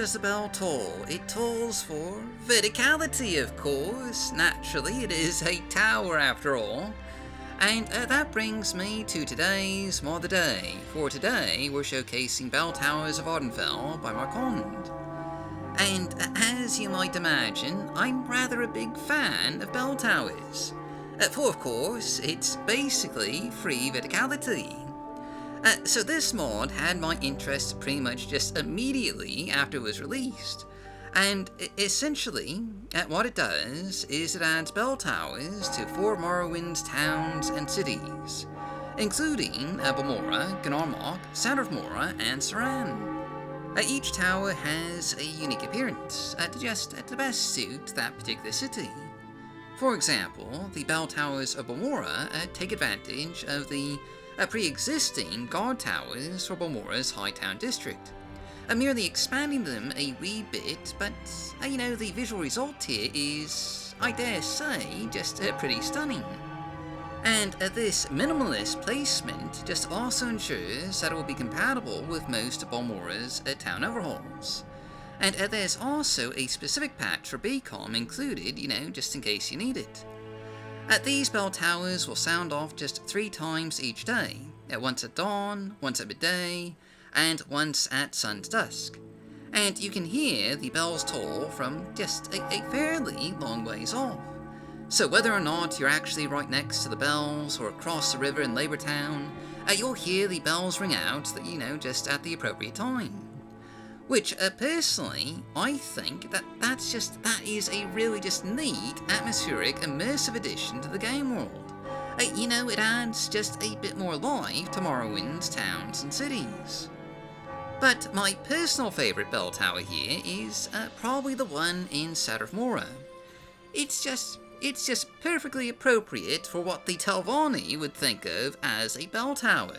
does the bell toll? It tolls for verticality, of course. Naturally, it is a tower after all. And that brings me to today's Mod of the Day. For today, we're showcasing Bell Towers of Vvardenfell by Markond. And as you might imagine, I'm rather a big fan of bell towers. For of course, it's basically free verticality. So this mod had my interest pretty much just immediately after it was released. And essentially, what it does is it adds bell towers to 4 Morrowind's towns and cities, including Balmora, Gnaar Mok, Sadrith Mora, and Suran. Each tower has a unique appearance to just best suit that particular city. For example, the bell towers of Balmora take advantage of the pre-existing guard towers for Balmora's High Town District, merely expanding them a wee bit, but the visual result here is, I dare say, just pretty stunning. And this minimalist placement just also ensures that it will be compatible with most of Balmora's town overhauls. And there's also a specific patch for BCOM included, just in case you need it. These bell towers will sound off just 3 times each day, once at dawn, once at midday, and once at sun's dusk. And you can hear the bells toll from just a fairly long ways off. So whether or not you're actually right next to the bells or across the river in Labour Town, you'll hear the bells ring out, just at the appropriate time. Which, personally, I think that is a really just neat, atmospheric, immersive addition to the game world. It adds just a bit more life to Morrowind's towns and cities. But my personal favourite bell tower here is probably the one in Sadrith Mora. It's just perfectly appropriate for what the Telvanni would think of as a bell tower.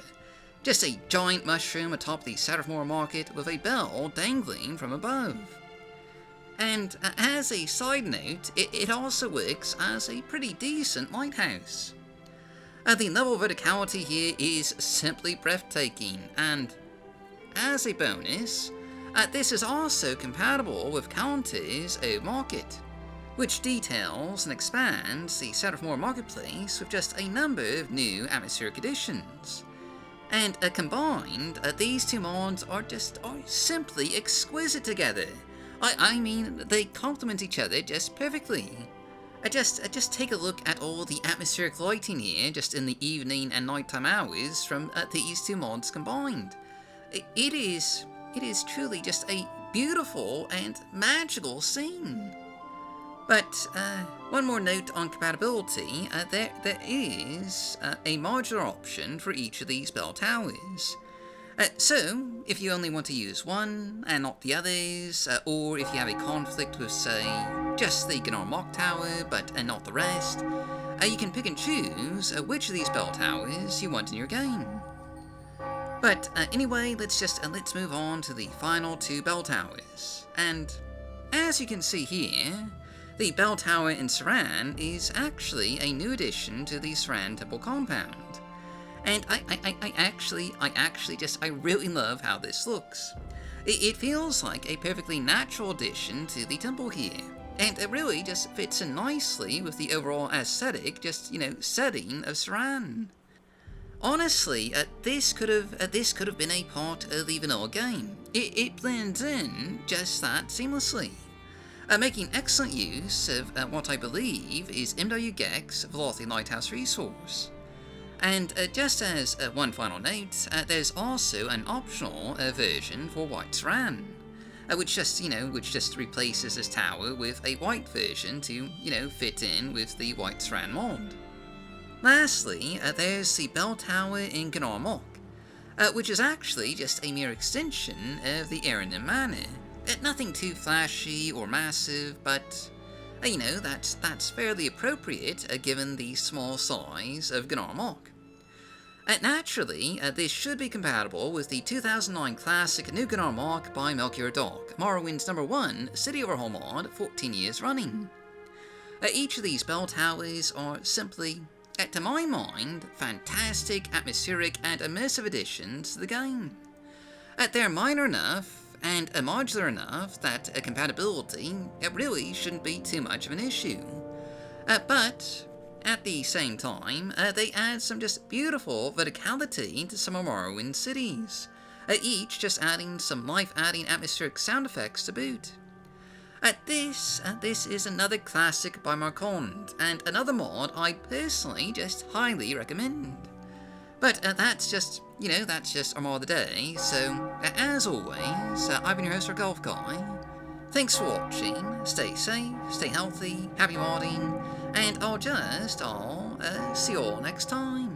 Just a giant mushroom atop the Sadrith Mora market with a bell dangling from above. And as a side note, it also works as a pretty decent lighthouse. The level verticality here is simply breathtaking, and as a bonus, this is also compatible with Countess of Market, which details and expands the Sadrith Mora marketplace with just a number of new atmospheric additions. And combined, these two mods are simply exquisite together. I mean, they complement each other just perfectly. Just take a look at all the atmospheric lighting here, just in the evening and nighttime hours from these two mods combined. It is truly just a beautiful and magical scene. But one more note on compatibility, there is a modular option for each of these bell towers. So, if you only want to use one and not the others, or if you have a conflict with, say, just the Gnaar Mok tower but not the rest, you can pick and choose which of these bell towers you want in your game. But anyway, let's move on to the final 2 bell towers. And as you can see here, the bell tower in Suran is actually a new addition to the Suran temple compound. And I really love how this looks. It feels like a perfectly natural addition to the temple here. And it really just fits in nicely with the overall aesthetic, setting of Suran. Honestly, this could have been a part of the vanilla game. It blends in just that seamlessly. Making excellent use of what I believe is MWGEX's Velocity Lighthouse resource. And just as one final note, there's also an optional version for White Suran, which just replaces this tower with a white version to, fit in with the White Suran mod. Lastly, there's the bell tower in Gnaar Mok, which is actually just a mere extension of the Erindon Manor. Nothing too flashy or massive, but that's fairly appropriate given the small size of Gnaar Mok. Naturally, this should be compatible with the 2009 classic New Gnaar Mok by Melchior Dock, Morrowind's #1 city overhaul mod 14 years running. Each of these bell towers are simply, to my mind, fantastic, atmospheric, and immersive additions to the game. They're minor enough, and modular enough that compatibility really shouldn't be too much of an issue. But at the same time, they add some just beautiful verticality to some of Morrowind cities, each just adding some life-adding atmospheric sound effects to boot. This is another classic by Markond, and another mod I personally just highly recommend. But that's just our mod of the day, so as always, I've been your host, Golf Guy. Thanks for watching, stay safe, stay healthy, happy modding, and I'll see you all next time.